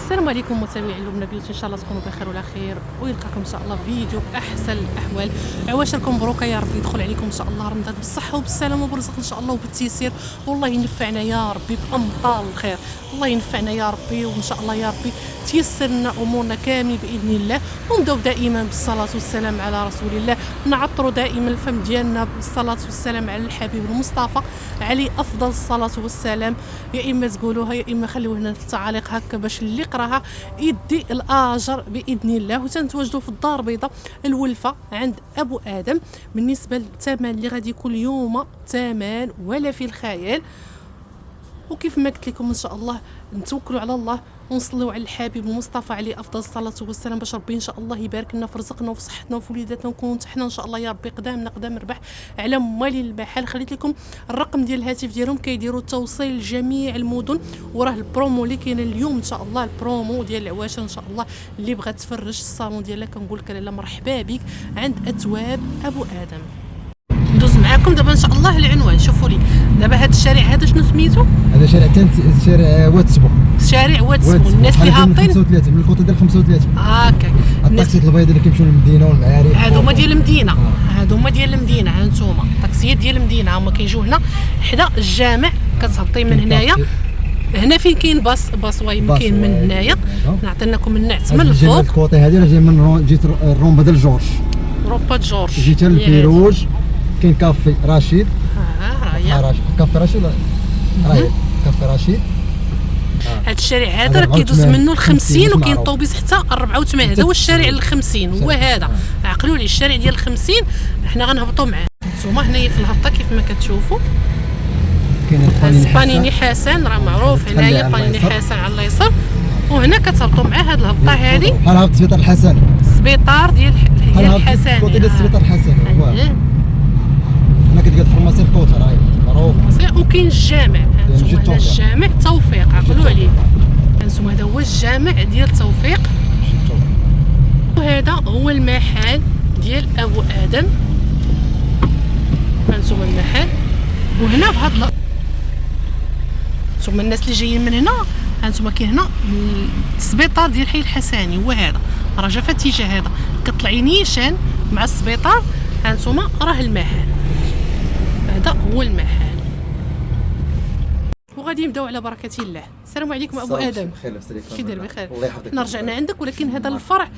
السلام عليكم متابعي لبنى بيوت، ان شاء الله تكونوا بخير وعلى خير ويلقاكم ان شاء الله فيديو باحسن الاحوال. عواشركم مبروكه يا ربي، يدخل عليكم ان شاء الله رمضان بالصحه وبالسلامه وبالرزق ان شاء الله وبالتيسير، والله ينفعنا يا ربي بامطار الخير، الله ينفعنا يا ربي، وان شاء الله يا ربي تيسر لنا امورنا كامل باذن الله. ونبداو دائما بالصلاه والسلام على رسول الله، نعطروا دائما الفم ديالنا بالصلاه والسلام على الحبيب المصطفى عليه افضل الصلاه والسلام. يا اما تقولوها يا اما خليوه هنا في التعاليق هكا باش اللي يقراها يدي الاجر باذن الله. وتنتواجدوا في الدار البيضاء الولفه عند ابو ادم. بالنسبه للثمن اللي غادي يكون اليوم ثمن ولا في الخيال، وكيف ما قلت لكم ان شاء الله نتوكلوا على الله ونصليوا على الحبيب المصطفى عليه افضل الصلاه والسلام باش ربي ان شاء الله يبارك لنا في رزقنا وفي صحتنا وفي وليداتنا ونكونوا تحنا ان شاء الله يا ربي قدامنا قدام ربح على مالي المحل. خليت لكم الرقم ديال الهاتف ديالهم، كيديروا التوصيل لجميع المدن، وراه البرومو اللي كاين اليوم ان شاء الله، البرومو ديال العواشر ان شاء الله. اللي بغات تفرج الصالون ديالها كنقول لك لاله مرحبا بك عند اتواب ابو ادم. ندوز معاكم دابا ان شاء الله العنوان. شوفوا لي دابا هذا الشارع هذا شنو سميتو؟ هذا شارع شارع واتسبو. شارع واتسبو. الناس اللي هابطين 35 من الكوطه ديال 35 هكاك الطاكسيات البيضاء اللي كيمشيو للمدينه والمعارف، هادو هما ديال المدينه. هادو هما ديال المدينه، ها نتوما الطاكسيات ديال المدينه هما كيجيو هنا حدا الجامع. كتهبطي من هنايا، هنا فين كاين باص وايم كاين من هنايا. نعطيناكم النعت من الفوق. الكوطي هذه راه جاي من جيت الرومبا ديال جورج، رومبا جورج جيت للفيروج. كاين كافي رشيد، راهي كافي رشيد راهي كافي رشيد. هذا الشارع هذا راه كيدوز منه ال 50 وكاين طوبيس حتى 84. هذا هو الشارع ال 50 هو هذا. عقلوا لي الشارع ديال ال 50 حنا غنهبطوا معاه. نتوما هنايا في الهبطه كيف ما كتشوفوا كاين بانيني حسن راه معروف هنايا، بانيني حسن على اليسار. وهنا كتهبطوا مع هذه الهبطه هذه بحال هبط سبيطار الحسن، السبيطار ديال الحسن، الكوطي ديال السبيطار الحسن. هنا كتلقى الفرماسي الكوطه راهي معروف. وكاين الجامع. هانتوما هنا الجامع توفيق، عقلوا عليه. هانتوما هذا هو الجامع ديال توفيق، وهذا هو المحل ديال ابو ادم. هانتوما المحل. وهنا في هاد هانتوما الناس اللي جايين من هنا، هانتوما كاين هنا السبيطار ديال حي الحساني هو هذا، راه جا في الاتجاه هذا كطلعي نيشان مع السبيطار. هانتوما راه المحل، هذا هو المحل. وغادي نبداو على بركه الله. السلام عليكم ابو ادم. بخير لاباس كي داير؟ بخير. الله يحفظك. حنا رجعنا عندك، ولكن هذا الفرع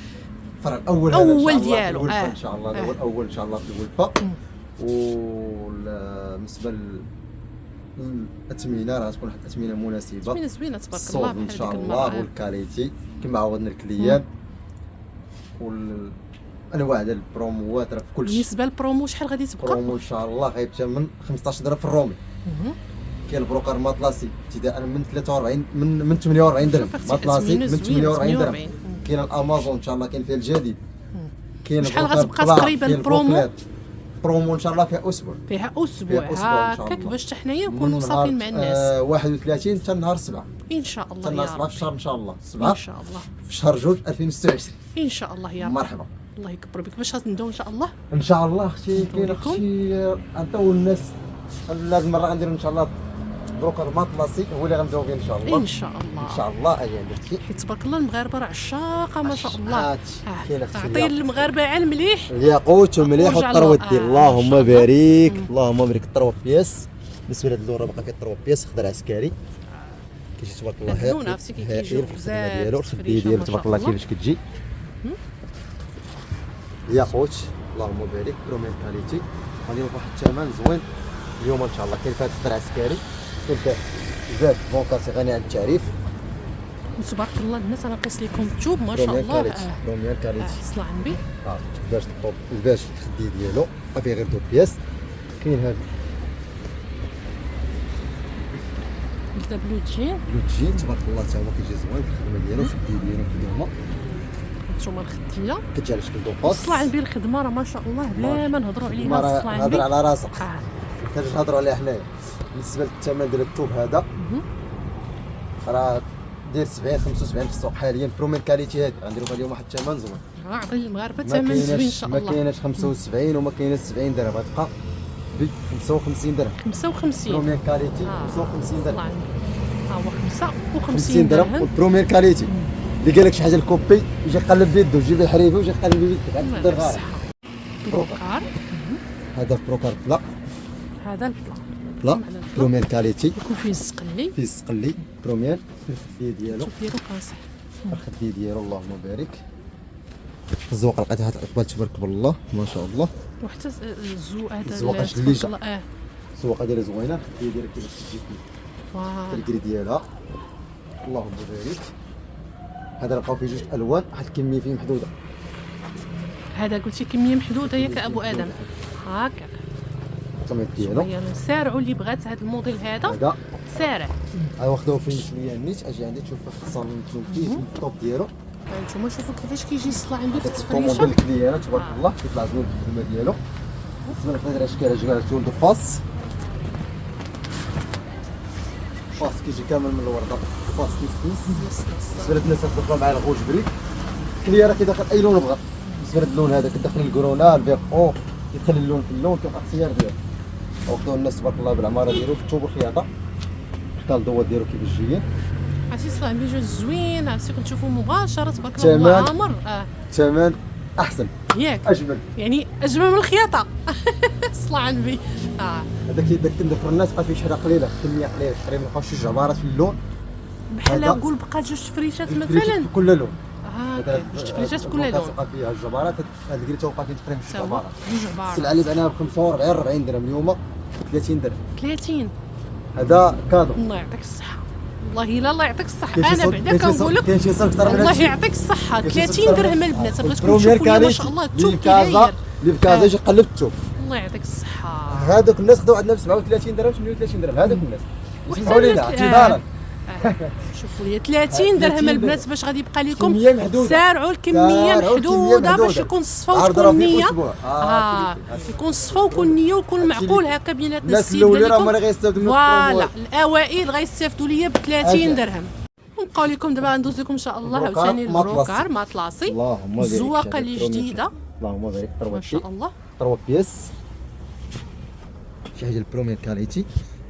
الاول اول ديالو ان شاء الله. هذا هو الاول ان شاء الله في الولفه. وبالنسبه للأثمنة راه تكون واحد الأثمنة مناسبة، زوينه زوينه تبارك الله ان شاء الله، والكاليتي كما عودنا الكليان، والانواع ديال البروموات راه في كلشي. بالنسبه للبرومو شحال غادي تبقى؟ البرومو ان شاء الله غيبدا من 15 درهم في الرومي. كاين البروكر ماطلاسي ابتداء من 43 من 48 درهم، ماطلاسي من 48 درهم. كاين الامازون ان شاء الله كاين فيها الجديد. كاين شحال غتبقى تقريبا البرومو؟ برومو ان شاء الله فيها اسبوع هكاك باش حتى حنايا نكونوا صافيين مع الناس. 31 حتى نهار 7 ان شاء الله، حتى نهار 7 في الشهر ان شاء الله، 7 ان شاء الله في شهر جوج 2026 ان شاء الله يا رب. مرحبا، الله يكبر بك. باش غنبداو ان شاء الله؟ ان شاء الله اختي. كاين اختي عطاو الناس هذه المره غندير ان شاء الله بروكر ماطلاسي هو اللي غنبداو به ان شاء الله. ان شاء الله ان شاء الله. اييه درتي حيت تبارك الله المغاربه راه عشاقه ما شاء الله. كاين اختي عطي المغاربه على المليح، الياقوت ومليح والطروطي. اللهم بارك، اللهم بارك. الطروط بياس بالنسبه لهاد اللوره باقا فيها الطروط بياس، خضر عسكري كيجي تبارك الله. اللون عرفتي كيجيو بزاف ديالو الخدي ديالو تبارك الله كيفاش كتجي. الياقوت اللهم بارك، بروميم كاليتي. غادي بواحد الثمن زوين اليوم ان شاء الله. كاين فيها الخضر عسكري، كاين فيها زاد بونكاسي غني عن التعريف. تبارك الله الناس انا قيس لكم الثوب ما شاء الله. بروميم كاليتي صلاه على النبي. باش الطوب باش الخدي ديالو فيه غير دو بياس. كاين هذا بلوتجين تبارك الله حتى هو كيجي زوين في الخدمه ديالو، في الخدي ديالو كيما هانتوما الخديه كتجي على شكل دوفاس. صلاه على النبي. الخدمه راه ما شاء الله بلا ما نهضروا عليها. صلاه على النبي نهضر على راسك، كنجي نهضروا عليها حنايا. بالنسبه للثمن ديال الثوب هذا راه داير 70 75 في السوق حاليا. بروميم كاليتي هذه غنديروا اليوم واحد الثمن زوين. عطي المغاربه ثمن زوين ان شاء الله. ما كايناش 75 وما كايناش 70 درهم، غتبقى ب 55 درهم. 55 بروميم كاليتي 55 درهم. ها هو 55 درهم. والبروميم كاليتي اللي قال لك شي حاجه الكوبي يجي يقلب بيدو، يجيب الحريفه ويجي يقلب بيدك الله غادي يعطيك غار. الصحة. بروكار. هذا بروكار بلا هذا البلا. بلا بروميير كاليتي، يكون فيه السقلي. فيه السقلي بروميير في الخديه ديالو، شوف ديالو كاسح. الخديه ديالو اللهم بارك. الزواقه لقيتها تقبل تبارك بالله ما شاء الله. وحتى الزو هذا الزواقه شليجه، اه الزواقه ديالها زوينه، الخديه ديالها كيفاش تجي فوالا. الكري ديالها اللهم بارك. هذا لقاو فيه جوج الوان، واحد الكميه فيه محدوده. هذا قلتي كميه محدوده ياك ابو ادم هكاك. الطماط ديالو شويه نسارعوا اللي بغات هذا الموديل هذا هذا سارع. واخدوه فيه شويه النيت. اجي عندي تشوف واحد الصالون مكتوب فيه في الطوب ديالو. نتوما شوفوا كيفاش كيجي يصلى عنده في الطوموبيل التفريشه. الكليانه تبارك الله كيطلع زوين في الخدمه ديالو. بالنسبه لهاد الاشكال اجي لها تولد فاس، فاس كيجي كامل من الورده، فاس نص. بالنسبه للناس كتدخل مع الغوج بريك كليا راه كيدخل اي لون بغا. بالنسبه لهاد اللون هذا كتدخل الكورونا الفيغو، كيدخل اللون في اللون، كيبقى اختيار ديالو. وخدوه الناس تبارك الله بالعماره ديالو بالثوب والخياطه. حتى الضوء ديالو كيفاش جايين. عرفتي صلاه بيجو زوين، عرفتي كنشوفوا مباشره تبارك تمام. الله عامر. الثمن احسن ياك اجمل. يعني اجمل من الخياطه. صلاه على النبي. هذاك كنذكر الناس بقى فيه شحال قليله، كميه قليله تقريبا بقاو شي جبارات في اللون. بحال هذا نقول بقى جوج تفريشات في مثلا. كل لون. هكا جوج تفريشات كل لون. تبقى فيها الجبارات. هذا اللي توقع فيه تقريبا شي تا هو جبارات. جوج عبارات. السلعه اللي بعناها ب 45 40 درهم اليوم 30 درهم. 30. هذا كادو. الله يعطيك الصحه. والله الا الله يعطيك الصحه. كاين شي انا صوت- بعدا كاين شي كنقول صوت- لك كاين شي صوت اكثر من الله هادشي. يعطيك الصحه. كاين شي 30 صوت أكثر درهم من- البنات بغيت البروميير تشوفوا لي ما شاء كاليتي الله اللي الثوب في كازا، كيداير. اللي في كازا يجي يقلب الثوب. الله يعطيك الصحه. هذوك الناس خداو عندنا ب 37 درهم 38 درهم. هذوك الناس وحتى اسمحوا لي الناس- اعتذارا. شوفوا لي 30 درهم 30 البنات باش غادي يبقى لكم كمية محدودة. سارعوا الكميه سارعوا الكمية محدوده باش محدودة. يكون الصفا عرض وتكون راه فيه النيه. أسبوع. يكون الصفا ويكون النيه ويكون معقول هكا بيناتنا. الناس السيد الاولين قال راه هما لكم اللي غيستافدوا من فوالا البروموات. الاوائل غيستافدوا ليا ب 30 أجل. درهم. ونبقاو لكم دابا غندوز لكم ان شاء الله البروكار عاوتاني مطلسي. البروكار مطلاسي. اللهم بارك. الزواقه اللي جديده اللهم بارك. ما شاء الله. 3 بيس شي حاجه البروميير كاليتي.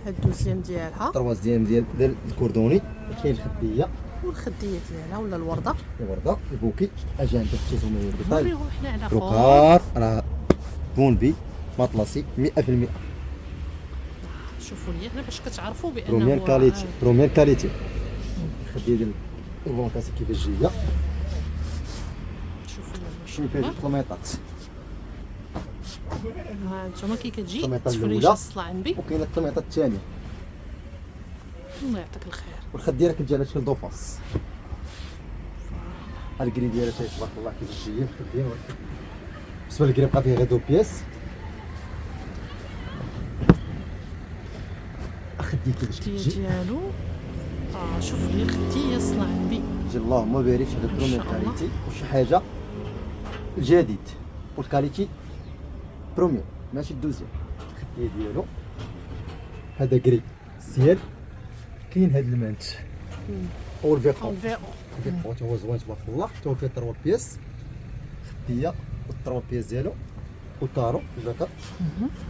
هاد الدوزيام ديالها 3 ديال الكوردوني. كاين الخديه والخديه ديالها ولا الورده. الورده البوكي. اجي عندك التيزوميه البيطاي. نوريوه حنا على فوق. بروكار راه بونبي مطلسي 100%. شوفوا لي هنا باش كتعرفوا بانه بروميير كاليتي، بروميير كاليتي. الخديه ديال البونكاسي كيفاش جايه. شوفوا لي ما شاء شوف فيها الله. الطميطات. ها انتما كي كتجي الطميطه تفريشه الاولى الصلاة عنبي. وكاينه الطميطه الثانيه. الله يعطيك الخير. والخديه راه كتجي على شكل دوفاس. الكري ديالها تبارك الله كيفاش جايه الخديه. بالنسبه للكري بقى فيه غير دو بياس. الخديه كيفاش الخديه كتجي. ديالو شوفوا لي الخديه الصلاة عنبي. جي اللهم بارك على البروميير ما شاء الله. كاليتي وشي حاجه الجديد والكاليتي بروميير ماشي الدوزيام. الخديه ديالو هذا كري سيال. كاين هاد المانت او الفيقو. الفيرو. الفيقو تا هو زوين تبارك الله. تا هو فيه 3 بياس خديه وال 3 بياس ديالو والكارو الذكر.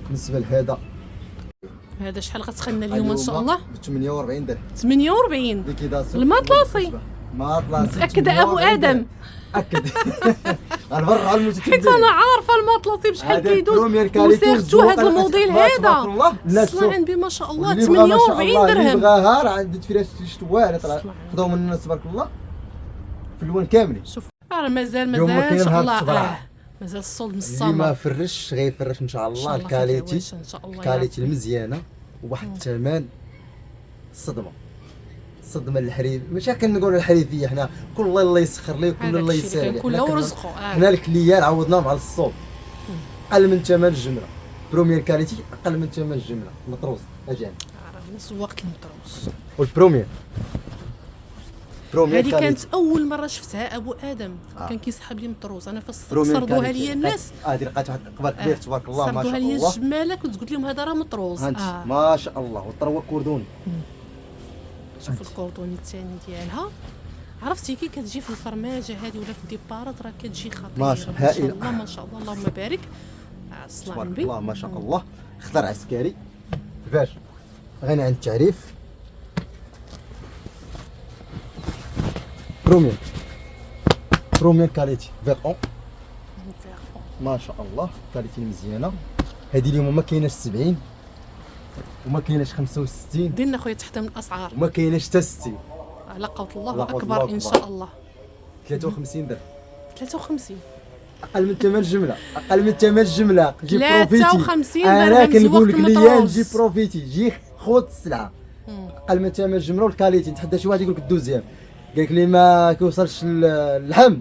بالنسبه لهذا هذا شحال غتخلينا اليوم ان شاء الله؟ ب 48 درهم 48. ليكيداسيون. المطلسي. مطلسي متاكد ابو ادم؟ اكد. غنبرع على المتتبعين. حيت انا عارفه المطلسي بشحال هذا كيدوز البروميير كاليتي وسيرتو والزواقة هذا اللي الموديل كتبقى تبارك هذا. الله. الناس الصلاة شوف. عنبي ما شاء الله واللي بغا ما شاء 48 الله اللي درهم. بغاها راه عندي فراش شتوال طلع الصلاة خداو من الناس تبارك الله في اللون كاملين. شوف راه مازال اليوم مازال كاين ان شاء هاد الله التبرع. مازال الصولد من اللي السمر. ما فرش غيفرش ان شاء إن الله. شاء الله في الكاليتي العواش إن شاء الله يا الكاليتي ربي. المزيانه وواحد الثمن صدمه. صدمه للحريف ماشي كنقولوا الحريفيه حنا كل الله يسخر ليه وكل هذاك الله الشيء اللي يسهل. كيكون له ورزقه. حنا الكليان عوضناهم على الصوب. اقل من ثمن الجمله. بروميير كاليتي اقل من ثمن الجمله. مطروز اجانب. راه وقت المطروس. والبروميير بروميير هذه كاليتي. كانت اول مره شفتها ابو ادم. كان كيسحب لي مطروز انا فاش سردوها لي الناس. هذه لقيت واحد قبل كبير تبارك الله ما سردوها شاء لي الله. الجماله كنت قلت لهم هذا راه مطروز. هانتي ما شاء الله. والطروه كوردوني. شوف الكوردوني الثاني ديالها. عرفتي كي كتجي في الفرماجه هذه ولا في الديبارات راه كتجي خطيره. ما شاء ما شاء هائلة. الله ما شاء الله اللهم بارك. الصلاة تبارك عنبي. الله ما شاء الله. خضر عسكري باش غني عن التعريف. بروميير بروميير كاليتي فيرون ما شاء الله، كاليتي مزيانه. هذه اليوم ما كايناش 70 وما كايناش 65 ديرنا خويا تحت من الاسعار. وما كايناش حتى 60. على قوة الله على قوة اكبر الله ان أكبر. شاء الله. 53 درهم 53 اقل من ثمن الجمله، اقل من ثمن الجمله. جي 53 بروفيتي. انا درهم كنقول زوق لك ليان المطروز. جي بروفيتي، جي خذ السلعه اقل من ثمن الجمله والكاليتي. نتحدى شي واحد يقول لك الدوزيام، قال لك لي ما كيوصلش اللحم،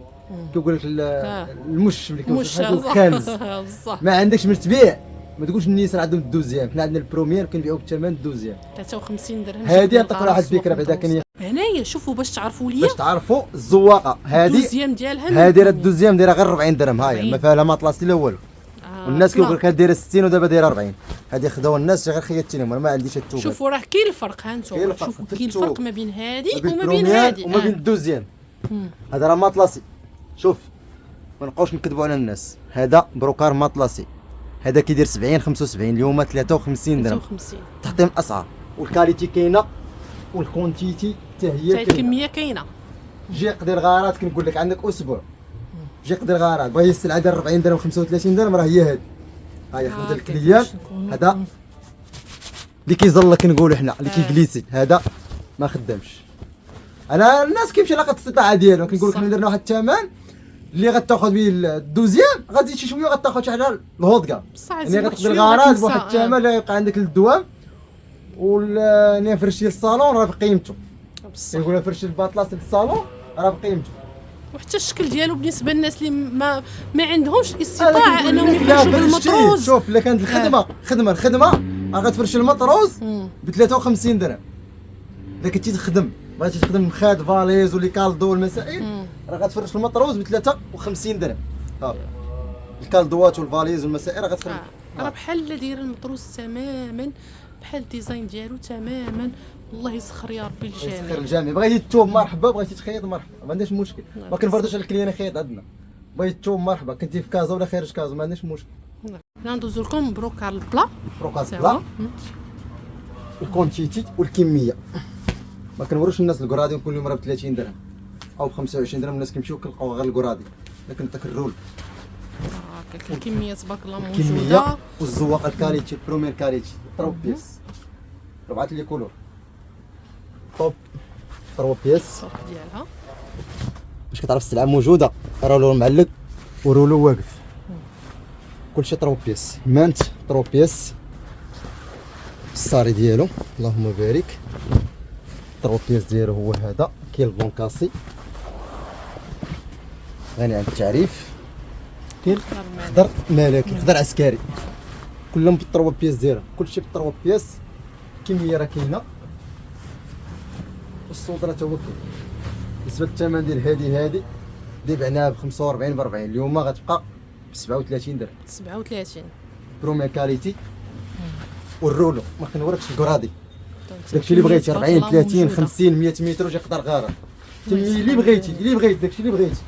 كيقول لك المش ملي كيوصل حاجه الخامس. بصح ما عندكش من تبيع، ما تقولش الناس راه عندهم الدوزيام. حنا عندنا البروميير كنبيعو بثمن الدوزيام. 53 درهم. هذه نعطيك واحد الفكره بعدا. كان هنايا شوفوا باش تعرفوا ليا باش تعرفوا الزواقه هذه، الدوزيام ديالها هذه راه الدوزيام دايره غير 40 درهم. ها هي ما فيها لا ماطلاس لا والو. والناس كيقول لك دايره 60 ودابا دايره 40. هذه خداو الناس غير خياتينهم، انا ما عنديش التوبه. شوفوا راه كاين الفرق. ها كاين انتم الفرق شوفوا في كاين التوب. الفرق ما بين هذه ما بين وما بين البروميير هذه. وما بين الدوزيام. هذا راه ماطلاسي. شوف ما نبقاوش نكذبوا على الناس، هذا بروكار ماطلاسي. هذا كيدير 70 75، اليوم 53 درهم 53 تحطيم الاسعار. والكاليتي كاينه والكونتيتي حتى هي حتى كاينه. الكميه كاينه. جي قدر غارات كنقول لك عندك اسبوع. جي قدر غارات بغا السلعه ديال 40 درهم 35 درهم راه هي هذه. ها هي خدمه الكليان. هذا اللي كيظل كنقولوا حنا اللي كيجليسي هذا ما خدامش. انا الناس كيمشي لاقه الاستطاعه ديالو، كنقول لك حنا درنا واحد الثمن اللي غتاخذ به الدوزيام، غادي شي شويه غتاخذ شي حاجه الهودكا. يعني غتقدر غارات بواحد الثمن اللي يبقى عندك للدوام. واللي فرش ديال الصالون راه بقيمته. بصح يقول فرش الباطلاس ديال الصالون راه بقيمته. وحتى الشكل ديالو بالنسبه للناس اللي ما عندهمش الاستطاعه انهم يفرشوا بالمطروز. شوف الا كانت الخدمه راه غتفرش المطروز ب 53 درهم. اذا كنتي تخدم بغيتي تخدم خاد فاليز ولي كالدو والمسائل راه غتفرش المطروز ب 53 درهم. ها الكالدوات والفاليز والمسائل راه غتفرش. راه بحال داير المطروز تماما، بحال الديزاين ديالو تماما. الله يسخر يا ربي يسخر الجميع. الجميع. بغيتي تشوف مرحبا، بغيتي تخيط مرحبا، ما عندناش مشكل. ما كنفرضوش على الكليان يخيط عندنا. بغيتي تشوف مرحبا، كنتي في كازا ولا خارج كازا ما عندناش مشكل. حنا ندوزو لكم بروكار البلا. بروكاز بلا الكونتيتي والكميه. ما كنوروش الناس الكرادي كل يوم راه ب 30 درهم او ب 25 درهم. الناس كيمشيو كيلقاو غير الكرادي، لكن داك الرول الكميه تبارك الله الكميه موجوده. والزواقه الكاليتي البروميير كاليتي 3 بيس 4 لي كولور توب 3 بيس الصوت ديالها باش كتعرف السلعه موجوده. رولو معلق ورولو واقف، كلشي 3 بيس. مانت 3 بيس. الصاري ديالو اللهم بارك 3 بيس ديالو هو هذا. كاين البونكاسي غني عن التعريف. كاين خضر ملكي خضر عسكري، كلهم بالطروا بياس ديالها. كلشي بالطروا بياس. الكميه راه كاينه والصوت راه تا هو كاين. بالنسبه للثمن ديال هادي اللي بعناها ب 45 ب 40، اليوم غتبقى ب 37 درهم. 37 بروميير كاليتي. والرولو ما كنوريكش الكرادي. داكشي اللي بغيتي 40 30 50 100 متر وجا قدر غاره. اللي بغيتي داكشي اللي بغيتي،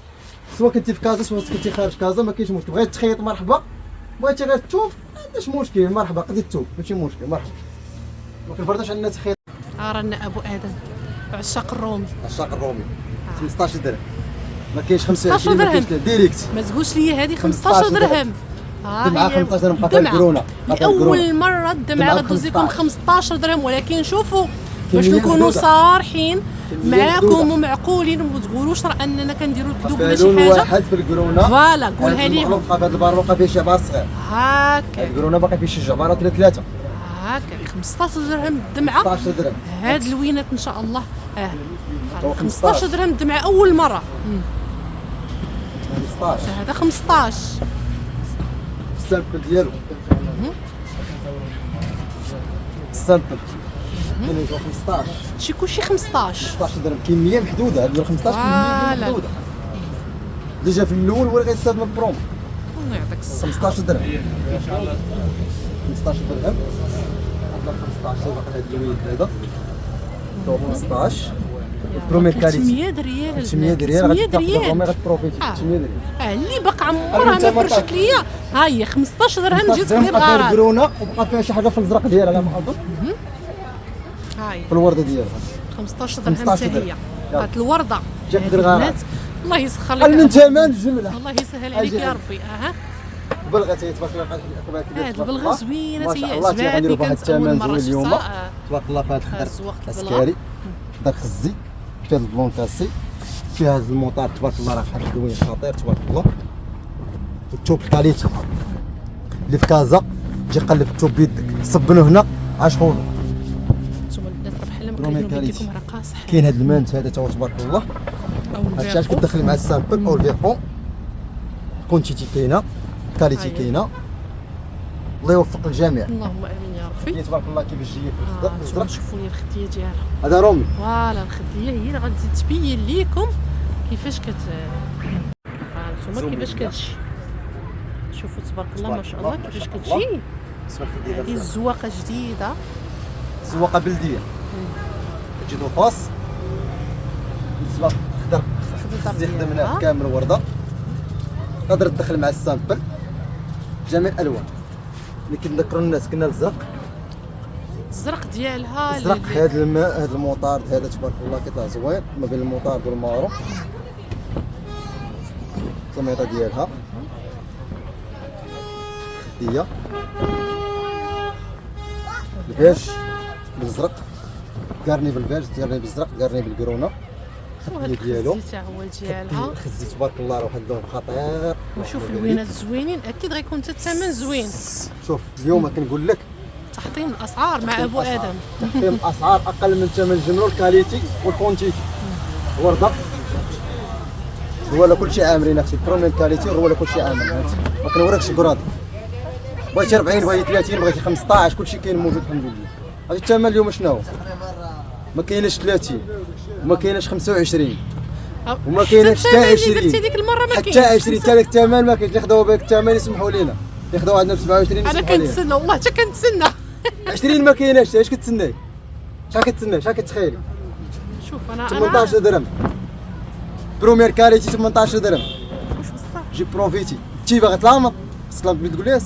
سواء كنتي في كازا سواء كنتي خارج كازا ما كاينش مشكل. بغيتي تخيط مرحبا، بغيتي غير تشوف ما عندناش مشكل. مرحبا قدي تشوف ماشي مشكل. مرحبا ما كنفرضوش على الناس خيط. رانا ابو ادم عشاق الرومي. الشاق الرومي 15 درهم، ما كاينش 25 15 ما كاينش درهم. ديريكت. ما تقولش لي هذه 15 15 درهم. دمعة 15 درهم بقى فيها الكورونا. لأول مرة الدمعة غدوز لكم 15 درهم. ولكن شوفوا باش نكونوا صارحين معاكم ومعقولين وما تقولوش راه اننا كنديروا الكذوب ولا شي بالون حاجه. واحد في الكورونا فوالا قولها ليهم بقى في هذا البار بقى فيه شعبار صغير. هاكا الكورونا باقي فيه شي جبارات ولا ثلاثه. هاكا 15 درهم الدمعه. 15 درهم هاد الوينات ان شاء الله. 15 درهم الدمعه اول مره. 15 هذا 15 السامبل ديالو. السامبل كاين 15 شي كلشي 15. 15 درهم كميه محدوده. هاد 15 كميه محدوده. ديجا في الاول ولا غيستافد من البروم. الله يعطيك الصحه. 15 درهم 15 درهم. هذا 15 باقي هاد الويد هذا 15 البروميير كاليتي 300 ريال. 300 ريال. 300 ريال. غتبروفيتي 300 ريال. اللي باقا عمرها ما فرشت ليا. ها هي 15 درهم جيت ندير بقى فيها غرض. الكورونا وبقى فيها شي حاجه في الازرق ديالها على ما اظن. ها هي في الورده ديالها 15 درهم 15 حتى هي. درهم. هاد الورده جات هاد دير غرض. البنات الله يسخر لك قل من ثمن جمله. الله يسهل عليك يا ربي. البلغه تبارك الله هاد البلغه زوينه ما شاء الله عجباتني واحد كانت اول الثمن مره زوين اليوم شفتها. تبارك الله. في هذا الخضر الزواق عسكري خضر خزي في هذا البلون كاسي في هذا الموطار تبارك الله راه واحد الدوين خطير تبارك الله. والثوب الكاليتي اللي في كازا تجي قلب الثوب بيدك صبنو هنا 10 خولو. نتوما البنات راه بحال ما كاينين بيديكم راه قاصح. كاين هذا المانت هذا تا هو تبارك الله. هادشي علاش كتدخلي مع السامبل او الفيربون. كونتيتي كاينه كاليتي كاينه. الله يوفق الجميع. اللهم امين يا ربي. تبارك الله كيفاش جايه في الخضر نتوما شوفوا لي الخديه ديالها. هذا رومي. فوالا الخديه هي اللي غتزيد تبين ليكم كيفاش نتوما كيفاش كتجي. شوفوا تبارك الله ما شاء الله كيفاش كتجي. هذه الزواقه جديده، زواقه بلديه تجي دوفاس الزواق خضر خزي خدمناه كامل ورده. تقدر تدخل مع السامبل جميع الالوان اللي كنذكروا الناس. كنا الزرق ديالها الزرق هذا الماء هذا الموطار هذا تبارك الله كيطلع زوين ما بين الموطار والمارو. الزميطه ديالها خديه البيج بالزرق كارني بالبيج كارني بالزرق كارني بالكرونه. الخديه ديالو حتى هو ديالها خزي تبارك الله راه واحد اللون خطير. وشوف الوينات زوينين اكيد غيكون حتى الثمن زوين. شوف اليوم كنقول لك تحطيم الاسعار مع ابو ادم. تحطيم الاسعار اقل من ثمن الجمله والكاليتي والكونتيتي. ورده ولا كلشي عامرين اختي برومين كاليتي ولا كلشي عامر ما كنوريكش كراد. بغيتي 40 بغيتي 30 بغيتي 15 كلشي كاين موجود الحمد لله. هذا الثمن اليوم شنو هو؟ ما كايناش 30 وما كايناش 25 وما كايناش حتى 20 ديك المره ما حتى 20 حتى داك الثمن ما كاينش. اللي خداو بهاك الثمن يسمحوا لنا اللي خداو عندنا ب 27 انا يسمحوا لنا. كنتسنى والله حتى كنتسنى 20 ما كايناش. اش كتسناي؟ شحال كتسناي؟ شحال كتخيلي؟ شوف انا 18 درهم بروميير كاليتي 18 درهم. واش بصح جيب بروفيتي انتي باغي تلامط سلام تقول لي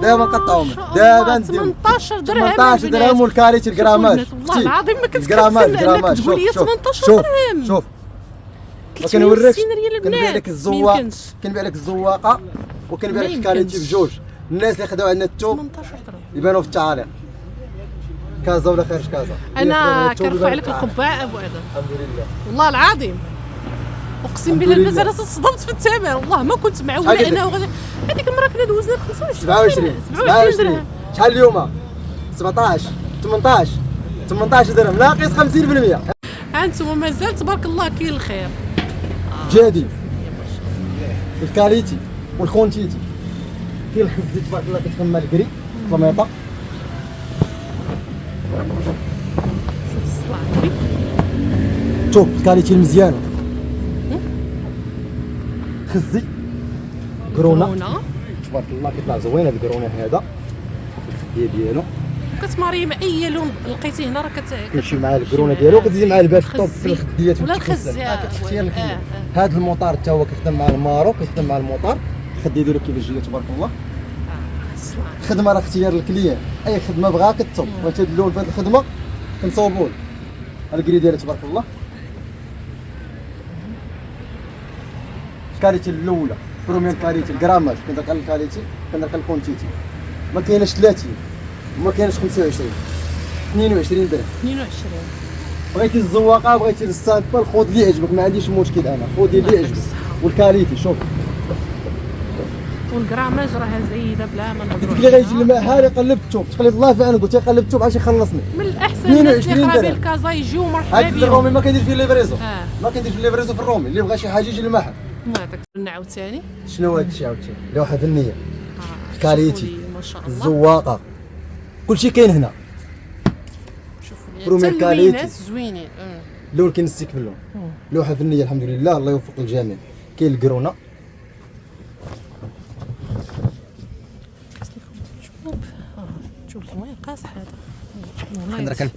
دابا نقطعهم دابا نديهم 18 درهم 18 درهم والكاليتي الجراماج. والله العظيم ما كنت الجراماج كنتسنى انك تقول لي 18 درهم. شوف ما 360 كنوريكش ريال كنبيع البنات لك الزواق كنبيع لك الزواقه وكنبيع لك الكاليتي بجوج. الناس اللي خداو عندنا الثوب 18 درهم يبانوا في التعاليق كازا ولا خارج كازا. انا كنرفع لك القبعه ابو ادم الحمد لله والله العظيم. اقسم بالله البنات انا تصدمت في الثمن والله ما كنت معوله انه هذيك المره كنا دوزنا ب 27 درهم. شحال اليوم؟ 17 18 درهم ناقص 50%. ها انتم مازال تبارك الله كاين الخير. جديد الكاليتي والكونتيتي كاين الخزي تبارك الله كتخمى الكري طميطه. شوف الكاليتي المزيانه خزي كورونا تبارك الله كيطلع زوين هذا الكورونا هذا الخديه ديالو. كتماري مع اي لون لقيتيه هنا راه كتمشي مع الكورونا ديالو وكتزيد مع الباش طوب في الخديات ولا الخز. هذا الموطار حتى هو كيخدم مع المارو كيخدم مع الموطار. الخديه ديالو كيفاش جايه تبارك الله. الخدمه راه اختيار الكليان اي خدمه بغاها كتصوب. بغيتي هاد اللون في هاد الخدمه كنصوبوا لك. الكري ديالها تبارك الله. الكاليتي الاولى بروميير كاليتي الكراماج كندير على الكاليتي كندير على الكونتيتي. ما كايناش 30 وما كايناش 25 22 درهم. 22 بغيتي الزواقه بغيتي السامبل خذ اللي يعجبك ما عنديش مشكل انا خذ اللي يعجبك. والكاليتي شوف والكراماج راها زايده بلا ما نهضروا. قلت لك غيجي الماء هذا قلبت الثوب تقلب الله في انا قلت قلبت الثوب عاد يخلصني. من الاحسن الناس اللي قرابين الكازا يجيو مرحبا بهم. هاد الرومي ما كيديرش فيه ليفريزو ما كيديرش فيه ليفريزو في الرومي. اللي بغى شي حاجه يجي للمحل. نعطيك عاوتاني شنو هاد الشيء عاوتاني لوحه فنيه الكاليتي ما شاء الله الزواقه كلشي كاين هنا. شوفوا لي بروميير كاليتي زوينين اللون كينسيك في اللون. لوحه فنيه الحمد لله الله يوفق الجميع. كاين الكرونا شوف المهم قاصح هذا. عندنا كان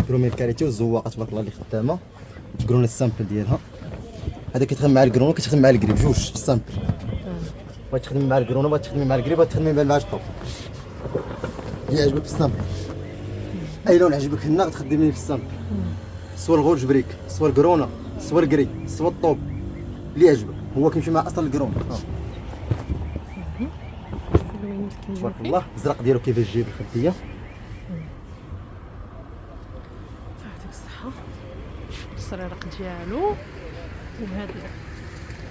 بروميير كاليتي والزواقه تبارك الله اللي خدامه. الكرونا السامبل ديالها هذا كيتخدم مع الكرونا كيتخدم مع الكريب جوج في السامبل. بغيتي تخدمي مع الكرونا بغيتي تخدمي مع الكريب بغيتي تخدمي مع الطوب اللي يعجبك في السامبل. اي لون عجبك هنا غتخدميه في السامبل سواء الغول جبريك سواء الكرونا سوا الكري سوا الطوب اللي يعجبك، هو كيمشي مع اصلا الكرون. تبارك الله الزرق ديالو كيفاش جاي بالخديه. يعطيك الصحه. السريرق ديالو وهذا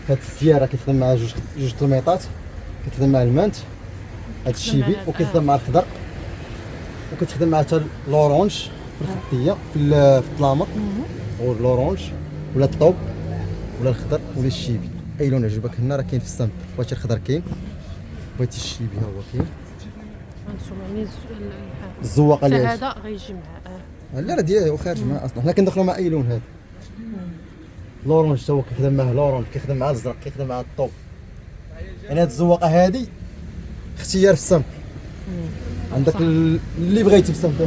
هاد السياره كيخدم مع جوج طلميطات، كتخدم مع المانت، هاد الشيبي وكيخدم مع الخضر، وكتخدم مع حتى لورونج في الخديه في الطلامط، واللورونج ولا الطوب ولا الخضر ولا الشيبي، اي لون عجبك هنا راه كاين في السامبل. بغيتي الخضر كاين، بغيتي الشيبي ها هو كاين. غنسوم يعني الزواقه اللي هذا غيجي معاه. لا راه ديالو خارج معاه اصلا، حنا كندخلوا مع اي لون. هذا لورونج تا هو كيخدم معاه لورونج، كيخدم مع الزرق، كيخدم مع الطوب. يعني هاد الزواقه هادي اختيار في السامبل، عندك اللي بغيتي في السامبل.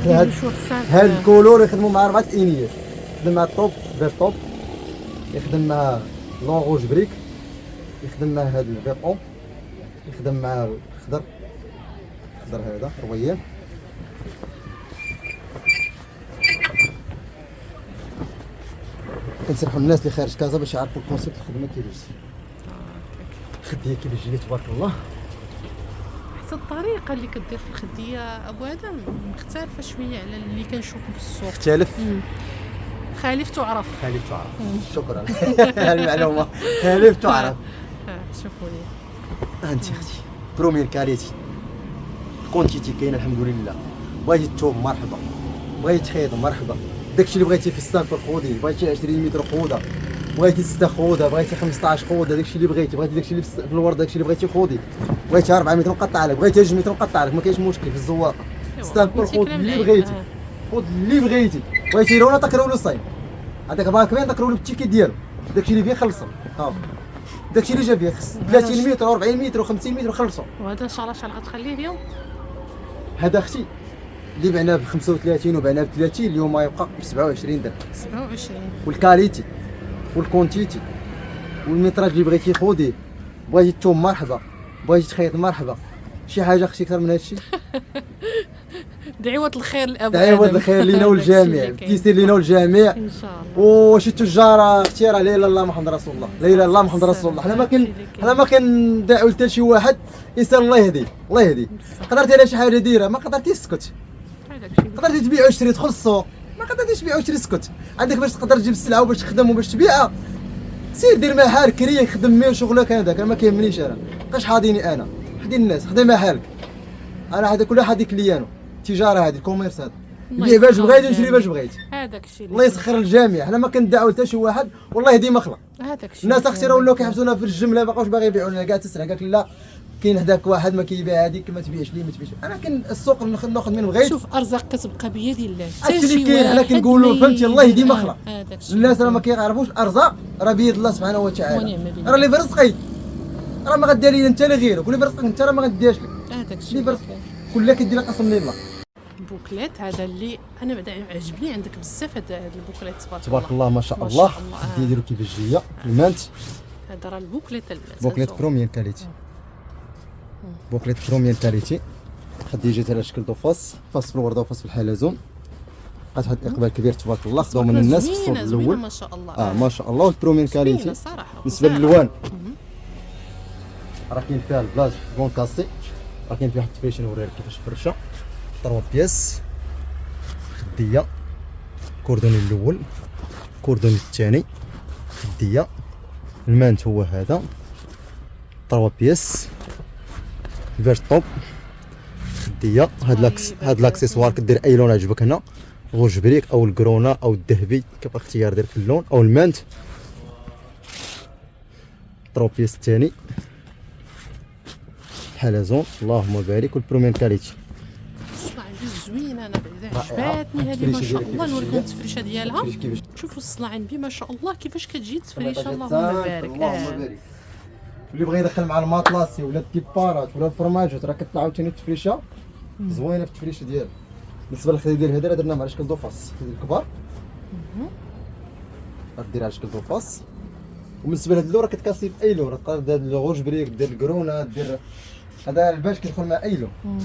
هاد الكولور يخدموا مع 4 انيات، يخدم مع الطوب فير طوب، يخدم مع لون روج بريك، يخدم مع هاد الفير اون، يخدم مع الخضر، الخضر هذا رويان. كنصحوا الناس اللي خارج كازا باش يعرفوا الكونسيبت الخدمه كيفاش. الخديه كيفاش جايه تبارك الله. حتى الطريقه اللي كدير في الخديه ابو ادم مختلفه شويه على اللي كنشوفو في السوق. اختلف. خالف تعرف. خالف تعرف. شكرا على المعلومه. خالف تعرف. شوفوا لي انت اختي بروميير كاليتي، كونتيتي كاينه الحمد لله. بغيتي الثوب مرحبا، بغيتي تخيط مرحبا، داكشي اللي بغيتي في السامبل خودي، بغيتي 20 متر خودها، بغيتي 6 خودها، بغيتي 15 خودها، داكشي اللي بغيتي داكشي اللي في الورد، داكشي اللي بغيتي خودي، بغيتي 4 متر نقطع لك، بغيتي 2 متر نقطع لك، ما كاينش مشكل في الزواقه. السامبل خود اللي بغيتي، خود اللي بغيتي. بغيتي رونا تكرولو صايب، عندك باكمين تكرولو بالتيكيت ديالو، داكشي اللي فيه خلصو. ها داكشي اللي جا فيه 30 متر و40 متر و50 متر خلصوا. وهذا ان شاء الله شحال غتخليه اليوم؟ هذا اختي اللي بعناه ب 35 وبعناه ب 30 اليوم يبقى ب 27 درهم. 27. والكاليتي والكونتيتي والمتراج اللي بغيتي خوديه، بغيتي الثوب مرحبا، بغيتي تخيط مرحبا. شي حاجه اختي اكثر من هذا الشيء؟ دعوة الخير لأبو دعوة آدم. الخير لينا والجميع، كيسير لينا والجميع ان شاء الله. وشي تجار اختي راه لا اله الا الله محمد رسول الله، لا اله الا الله محمد رسول الله. حنا ما كندعوا حتى شي واحد انسان الله يهديه، الله يهديه. قدرتي على شي حاجه ديرها، ما قدرتيش اسكت. قدرتي تبيع وتشري، تدخل السوق، ما قدرتيش تبيع وتشري اسكت. عندك باش تقدر تجيب السلعه وباش تخدم وباش تبيعها، سير دير محل كري خدم مين شغلك هذاك، انا ما كيهمنيش. انا مابقاش حاضيني، انا حدي الناس، حدي محلك. انا هذا كل واحد كليانو، التجاره هذه الكوميرس هذا، بيع باش بغيتي وشري باش بغيتي. هذاك الشيء الله يسخر الجميع. حنا ما كندعوا حتى شي واحد، والله يهدي مخلق. هذاك الشيء الناس اختي راه ولاو كيحبسونا في الجمله، ما بقاوش باغي يبيعوا لنا، كاع تسرع قالك لا كاين هذاك واحد ما كيبيع هذيك، ما تبيعش ليه ما تبيعش. انا كان السوق ناخذ من بغيت. شوف ارزاق كتبقى بيد الله. هادشي اللي كاين. حنا كنقولوا فهمتي الله يهدي مخلق. هذاك الشيء الناس راه ما كيعرفوش الارزاق راه بيد الله سبحانه وتعالى. ونعم بالله. راه اللي في رزقي راه ما غدير لي انت لا غيرك، واللي في رزقك انت راه ما غديرش لك. هذاك الشيء اللي في رزقك كلها كدير لك قسم من الله. البوكليت هذا اللي انا بعدا عجبني عندك بزاف هذا البوكليت تبارك الله ما شاء الله. ديروا كيفاش جايه المانت. هذا راه البوكليت المانت، بوكليت بروميير كاليتي، بوكليت بروميير كاليتي. خدي جات على شكل دو فاس في الورده وفاس في الحلزون. بقات واحد الاقبال كبير تبارك الله، خداو من الناس في الصوب الاول ما شاء الله. ما شاء الله. والبروميير كاليتي بالنسبه للالوان راه كاين فيها البلاج بون كاسي، راه كاين فيها واحد التفريشه نوريها كيفاش فرشه 3 بياس. خديه كوردوني الاول، كوردوني الثاني، خديه المانت هو هذا 3 بياس. الفيرج طوب خديه. هاد لاكسيسوار كدير اي لون عجبك هنا، غوج بريك او الكرونا او الذهبي كيبقى اختيار ديالك اللون، او المانت 3 بياس الثاني حلزون اللهم بارك. والبروميير كاليتي الصناعه زوينه، انا بعدا عجباتني هذه ما شاء الله. نوريكم التفريشه ديالها. شوفوا الصناعه بي ما شاء الله كيفاش كتجي التفريشه اللهم بارك. اللهم بارك. اللي بغى يدخل مع الماطلاسي ولا الديبارات ولا الفرماجات راه كطلع عاوتاني التفريشه زوينه في التفريشه ديالها. بالنسبه للخدي ديال هذا درناه على شكل دوفاس الكبار، دير على شكل دوفاس. وبالنسبه لهاد اللون راه كتكاسي في اي لون، تقدر دير الغوج بريك، دير الكرونا، دير هذا الباش كيدخل مع اي لون.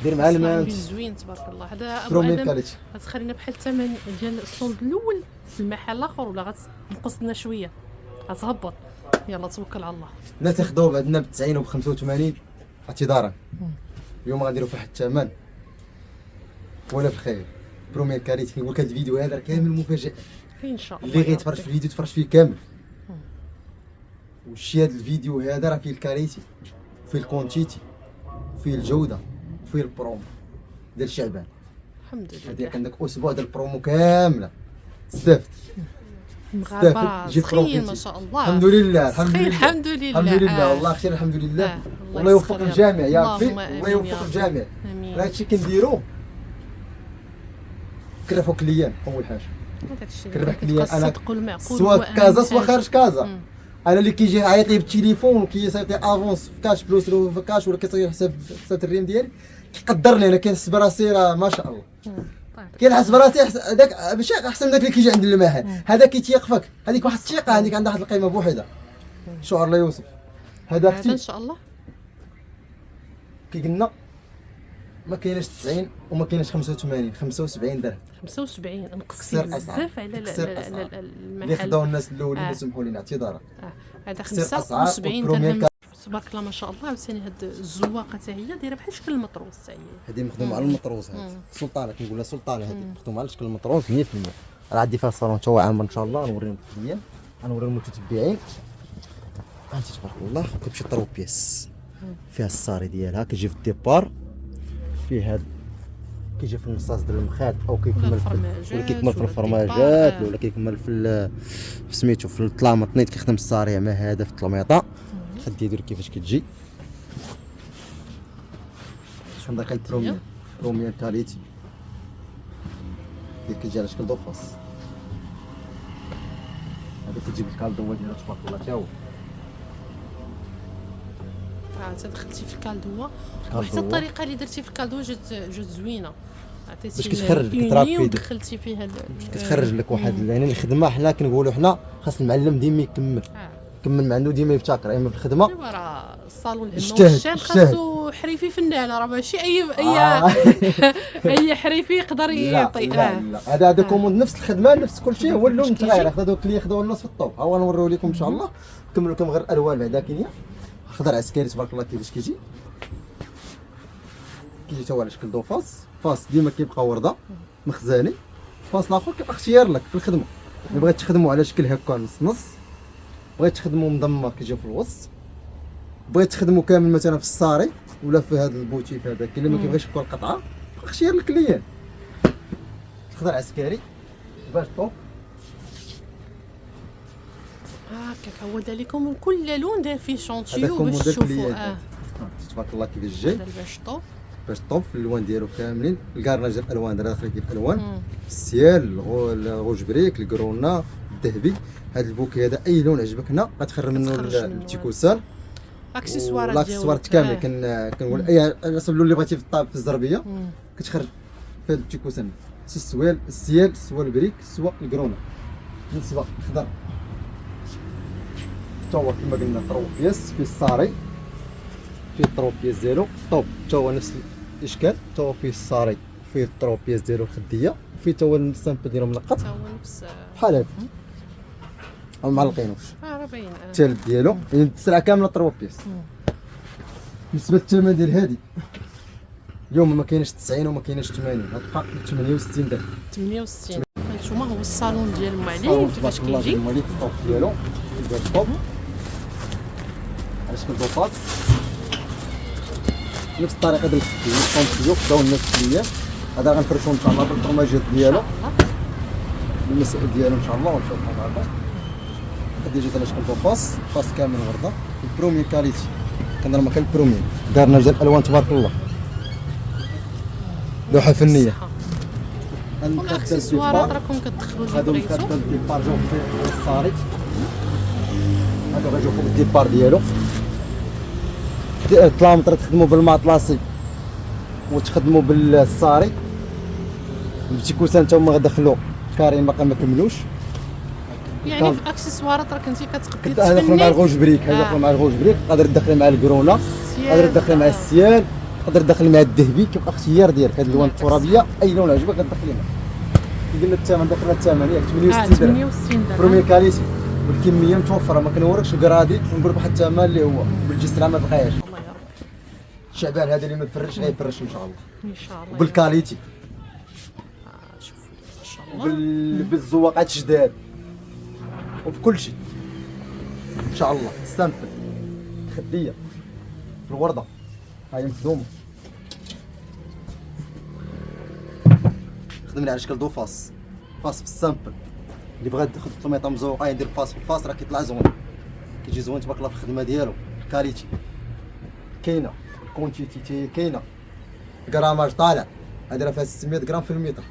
دير مع المانت زوين تبارك الله. هذا ابو بروميير ادم كاليتي. غتخلينا بحال الثمن ديال الصولد الاول في المحل الاخر، ولا غتنقص لنا شويه غتهبط؟ يلا توكل على الله. لا تاخذوه بعدنا ب 90 وب 85 اعتذارا. اليوم غنديروا في واحد الثمن ولا بخير. بروميير كاليتي كنقول لك هذا الفيديو هذا كامل مفاجاه، ان شاء الله اللي غيتفرج في الفيديو تفرج فيه كامل. وشي هذا الفيديو هذا راه فيه الكاليتي، فيه الكونتيتي، فيه الجوده، فيه البرومو ديال شعبان. الحمد هذيك لله. عندك اسبوع ديال البرومو كامله. استفدت مغابره جيت سخين بروفيتي. ما شاء الله. الحمد لله الحمد سخين لله الحمد لله. الحمد لله والله خير الحمد لله. الله الله يوفق يسخر يا الجميع رب. يا ربي، اللهم الله آمين يا يوفق رب. الجميع. امين. هادشي كنديرو كنربحو كليان اول حاجه. هذاك الشيء كنربح كليان انا الصدق والمعقول سواء هو في كازا أهم سواء حاجة. خارج كازا. انا اللي كيجي يعيط لي بالتليفون وكيصيفط لي افونس في كاش بلوس لو في كاش، ولا كيصيفط حساب الريم ديالي كيقدرني. انا كنحس براسي راه ما شاء الله، كنحس براسي هذاك ماشي احسن من داك اللي كيجي عند المحل. هذا كيتيق فيك، هذيك واحد الثقه، هذيك عندها واحد القيمه بوحدها. شعور لا يوصف. هذا هذا ان اختي شاء الله. كي قلنا ما كايناش 90 وما كايناش 85 75 درهم. 75 نقصتي كسر أسعار. بزاف على كسر أسعار. اللي المحل. خداو الناس الاولين سمحوا لنا اعتذارا. هذا كسر أسعار 75 والبروميير درهم تبارك الله ما شاء الله. عاوتاني هاد الزواقه حتى هي دايره بحال شكل المطروس حتى هي. هذه مخدومه على المطروس. هذه سلطانه كنقول لها سلطانه، هذه مخدومه على شكل المطروس 100%. راه عندي فيها الصالون تا هو عامر ان شاء الله. غنوريهم الكليان، غنوريهم المتتبعين. هانتي تبارك الله كتمشي طرو بياس فيها الصاري ديالها، كيجي في الديبار فيه هاد كيجي في النصاص ديال المخاد، او كيكمل ولا كيكمل في الفرماجات، ولا كيكمل في سميتو في الطلامطنيط. كيخدم الصاري مع هذا في الطلميطه. خدي يدير كيفاش كتجي. عندك البروميير كاليتي اللي كيجي على شكل دوفاس. هذا كتجيب الكالدو ديالها تبارك الله تا هو. انت دخلتي في الكالدوا، وحتى الطريقه اللي درتي في الكالدوا جات زوينه. عطيتي باش كتخرج لك ترابيد، ودخلتي فيها كتخرج لك واحد يعني الخدمه. حنا كنقولوا حنا خاص المعلم ديما يكمل كمل ما عنده ديما يبتكر اما في الخدمه. ايوا راه الصالون الهم اجتهد، والشان خاصو حريفي فنان، راه ماشي اي حريفي يقدر يعطي. هذا كوموند نفس الخدمه نفس كل شيء، هو اللون متغير. خداو الكليه خداو النص في الطوب. ها هو نوريو لكم ان شاء الله. كملوا لكم غير الالوان بعدا كاينه. خضر عسكري تبارك الله كيفاش كيجي تا هو على شكل دوفاس. فاس ديما كيبقى ورده مخزاني. فاس الاخر كيبقى اختيار لك في الخدمه. اللي بغيت تخدموا على شكل هكا نص نص، بغيت تخدموا مضمه كيجي في الوسط، بغيت تخدموا كامل مثلا في الصاري ولا في هذا البوتيك هذاك اللي ما كيبغيش يكون القطعه اختيار الكليان. الخضر عسكري باش طوب هكاك هو لكم كل لون داير فيه شونتيو هذا باش كوموند تشوفوا. الكليان. تبارك الله كيفاش جاي باش طوب باش طوب في الالوان ديالو كاملين. الكارناج ديال الالوان داخل كيف الالوان السيال الغوج بريك الكرونا الذهبي. هذا البوكي هذا اي لون عجبك هنا غتخرج منه التيكوسان. اكسسوارات الاكسسوارات كامل كنقول اي حسب اللون اللي بغيتي في الطاب في الزربيه كتخرج في التيكوسان. السوال السيال سوا البريك سوا الكرونا بالنسبه الخضر تا هو كما قلنا طرو بياس في الصاري فيه الطرو بياس ديالو طوب تا هو نفس الاشكال. تا هو فيه الصاري فيه الطرو بياس ديالو الخديه وفيه تا هو السامبل ديالو ملقط تا هو نفس بحال هذا او معلقينوش. راه باين الثالث ديالو يعني السلعه كامله طرو بياس. بالنسبه للثمن ديال هذه اليوم ما كاينش 90 وما كاينش 80 غتبقى 68 درهم. 68. هانتوما هو الصالون ديال المعلم الصالون كيفاش تبارك الله كيجي. ديال الملك الطوب ديالو كيبان الطوب على شكل دوفاس نفس الطريقه ديال الكونتيو خداو الناس الكليان. هذا غنفرشو ان شاء الله بالفرماجات ديالو المسائل ديالو ان شاء الله ونشوفو مع بعض. هادي جات على شكل دوفاس فاس كامل ورده البروميير كاليتي. كنهضر معاك البروميير دارنا ديال الالوان تبارك الله لوحه فنيه. الاكسسوارات راكم كتدخلوا اللي هادو بغيتو. مكتب الديبار جاو في الصاري. هادو غيجيو فوق الديبار ديالو. الطلامطر تخدموا بالماطلاسي وتخدموا بالصاري. البتيكوسان تا هما غيدخلوا كارين باقي ما كملوش. يعني في الاكسسوارات راك انت كتقدري هذا مع الغوج بريك، هذا مع الغوج بريك، قادر تدخلي مع الكرونا، قادر تدخلي مع السيال، تقدر تدخل مع الذهبي، كيبقى اختيار ديالك. هاد الالوان الترابيه اي لون عجبك غتدخلي معاه. قلنا الثمن دخلنا الثمن ياك 68 درهم 68 درهم بروميير كاليتي، والكميه متوفره. ما كنوركش الكرادي ونقول لك واحد الثمن اللي هو بالجسر ما تلقايهاش. الله يا رب شعبان هذا اللي ما يفرش غيفرش ان شاء الله، ان شاء الله. وبالكاليتي شوفوا ما شاء الله بالزواقات جداد وبكل شيء ان شاء الله. ستامبل خديه الورده هاي مخدومه، خدمنا على شكل دو فاس في السامبل. اللي بغى ياخذ الطميطه مزوقه يدير فاس في الفاس راه كيطلع زوين، كيجي زوين تبارك الله في الخدمه ديالو. الكاليتي كاينه، الكونتيتي كاينه، الكراماج طالع. هذه راه فيها 600 غرام في المتر،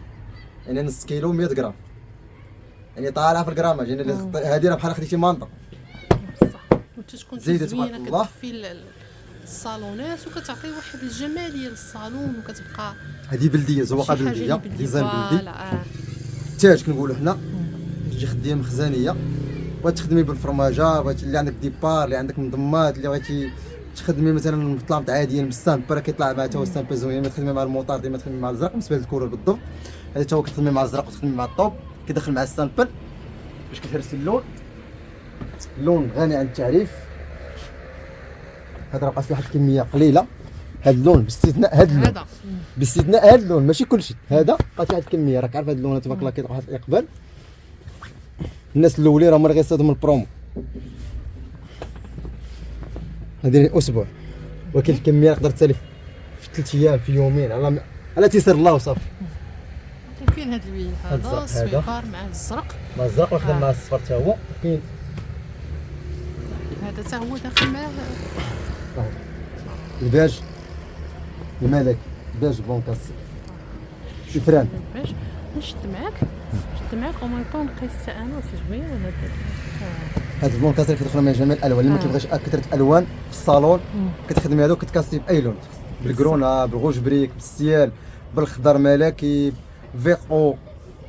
يعني نص كيلو 100 غرام، يعني طالعه في الكراماج. يعني هذه راه بحال خديتي مانطه بصح وتكون زيدة زوينه تبارك الله. كتدفي الصالونات وكتعطي واحد الجماليه للصالون وكتبقى هذه بلديه، زواقه شي حاجة بلديه، اللي ديزاين بلدي. فوالا. تاج كنقولوا حنا تجي خديه مخزنيه. بغيتي تخدمي بالفرماجه، بغيتي اللي عندك ديبار، اللي عندك مضمات، اللي بغيتي تخدمي مثلا الطلامط عاديين بالستامب راه كيطلع مع تا هو ستامب زوين. ما تخدمي مع الموطار ديما تخدمي مع الازرق بالنسبه للكولر بالضبط. هذا تا هو كتخدمي مع الازرق وتخدمي مع الطوب، كيدخل مع السامبل باش كتهرسي اللون. اللون غني عن التعريف. هذا راه بقات فيه واحد الكميه قليله. هذا اللون باستثناء هذا اللون، هذا باستثناء هذا اللون ماشي كلشي. هذا بقات فيه واحد الكميه، راك عارف هذا اللون تبارك الله كيطلع واحد الاقبال. الناس الاولين راهم غيصطادوا البرومو. هذه اسبوع، ولكن الكميه تقدر تسالي في 3 ايام في يومين على تيسر الله وصافي. وكاين هذا اللون الزرق هذا هذا. السويفار مع الزرق، مع الزرق وخدم مع الصفر حتى هو كاين. هذا حتى هو داخل معاه الباج الملكي، باج بونكاس شفران. باش نشد معاك او ما نبقاو نقيس انا وسي زوين ولا هاد البونكاس اللي كتدخل مع جميع الالوان. اللي ما كيبغيش كثره الوان في الصالون كتخدمي هذوك كتكاسي باي لون، بالكرونا، بالغوج بريك، بالسيال، بالخضر ملكي، فيقو،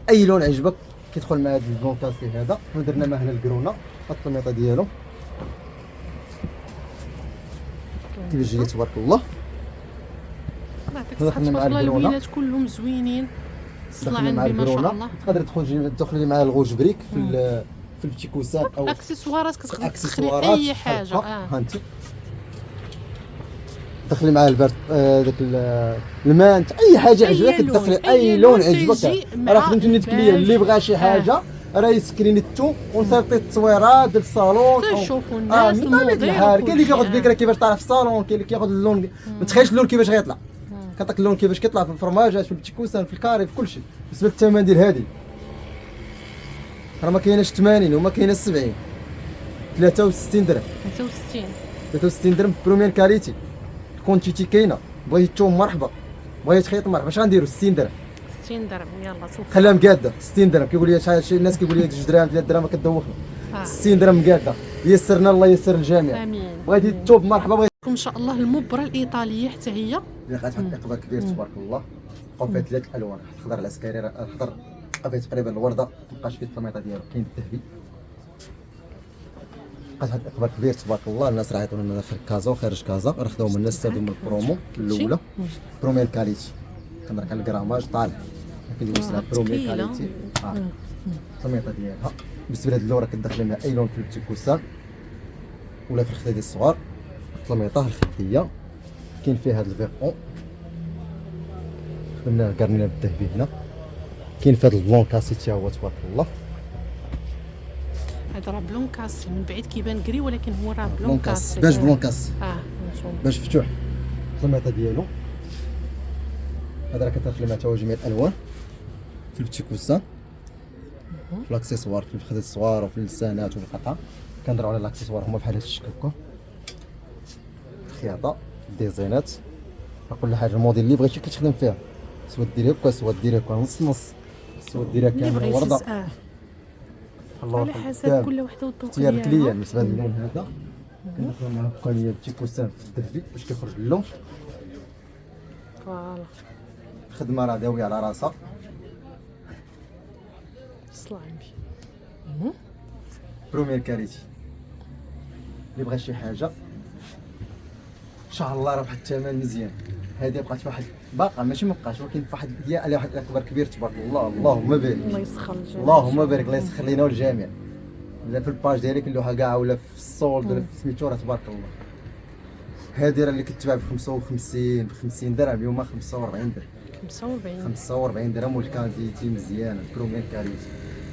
اي لون عجبك كيدخل مع هذا البونكاسي هذا. ودرنا معاه هنا الكرونا الطميطه ديالو كيفاش جاي تبارك الله. يعطيك الصحة تبارك الله. اللوينات كلهم زوينين، صلاة على النبي ما شاء الله. تقدر تدخلي مع الغوج بريك في البتي كوسان او اكسسوارات كتقدر تدخلي اكسسوارات اي حاجه. ها انت دخلي مع البرد داك المانت اي حاجه عجبك تدخلي اي لون عجبك. راه خدمت نيت كليا اللي بغى شي حاجه راه يسكريني التو ونصيفطي التصويرات ديال الصالون تشوفوا الناس من طبيعة الموديل الحال. كاين اللي كياخذ فكره كيفاش طالع في الصالون، كاين اللي كياخذ اللون. ما تخيلش اللون كيفاش غيطلع، كتعطيك اللون كيفاش كيطلع في الفرماجات، في البتيكوسان، في الكاري، في كلشي. بالنسبه للثمن ديال هذه راه ما كايناش 80 وما كايناش 70، 63 درهم. 63 درهم بروميير كاليتي. الكونتيتي كاينه، بغيتي الثوم مرحبا، بغيتي تخيط مرحبا. اش غنديروا 60 درهم؟ 60 درهم يلا سوق خليها مقاده 60 درهم. كيقول لي شحال الناس كيقول لي 2 درهم 3 درهم كتدوخنا. 60 درهم مقاده. يسرنا الله يسر الجميع. امين. بغيتي الثوب مرحبا. بغيتي ان شاء الله المبره الايطاليه حتى هي اللي غتحط اقبال كبير تبارك الله. بقاو فيها 3 الوان، الخضر العسكري، الخضر بقى فيه تقريبا الورده، مابقاش فيه الطميطه ديالو، كاين الذهبي. بقات واحد الاقبال كبير تبارك الله. الناس راه عيطونا لنا في كازا وخارج كازا، راه خداو من الناس استافدوا من البرومو الاولى بروميير كاليتي. كنهضر على الكراماج طالع، كنديروا سلعه بروميير كاليتي. الطميطه ديالها بالنسبه لهاد اللون راه كتدخلي مع اي لون في البتيكوسان ولا في الخدادي الصغار. الطميطه الخديه كاين فيها هاد الفيقون، خدمنا كارنينا بالذهبي هنا. كاين في هاد البلون كاسي حتى هو تبارك الله. هذا راه بلون كاسي، من بعيد كيبان كري ولكن هو راه بلون كاسي. باش بلون كاسي نشوف باش مفتوح. الطميطه ديالو هذا راه كتدخلي مع توا جميع الالوان في البتيكوسان، في الاكسسوار، في الخداد الصغار وفي اللسانات وفي القطع. كنهضروا على الاكسسوار هما بحال هاد الشكل هكا، الخياطه، الديزاينات، كل حاجه الموديل اللي بغيتي كتخدم فيها. سوا ديري هكا، سوا ديري هكا نص نص، سوا ديريها كامله ورده. على حسب كل وحده والذوق ديالها. ديالها. كليا بالنسبه للون هذا كندخلوا معاه بقايه التيكوسان في الذهبي باش كيخرج اللون. فوالا الخدمه راه داويه على راسها. صلاة على النبي. بروميير كاليتي اللي بغى شي حاجه ان شاء الله راه بواحد الثمن مزيان. هذه بقات واحد باقا ماشي مابقاش، ولكن فواحد هي على واحد الاكبر كبير تبارك الله. اللهم بارك، الله يسخر الجميع. اللهم بارك، الله يسخر لينا والجميع. لا في الباج ديالي كنلوها كاع، ولا في السولد، ولا في سميتو، راه تبارك الله. هذه راه اللي كتباع ب 55 ب 50 درهم، اليوم 45 درهم. 45 درهم، والكاليتي مزيانه، البروميير كاليتي،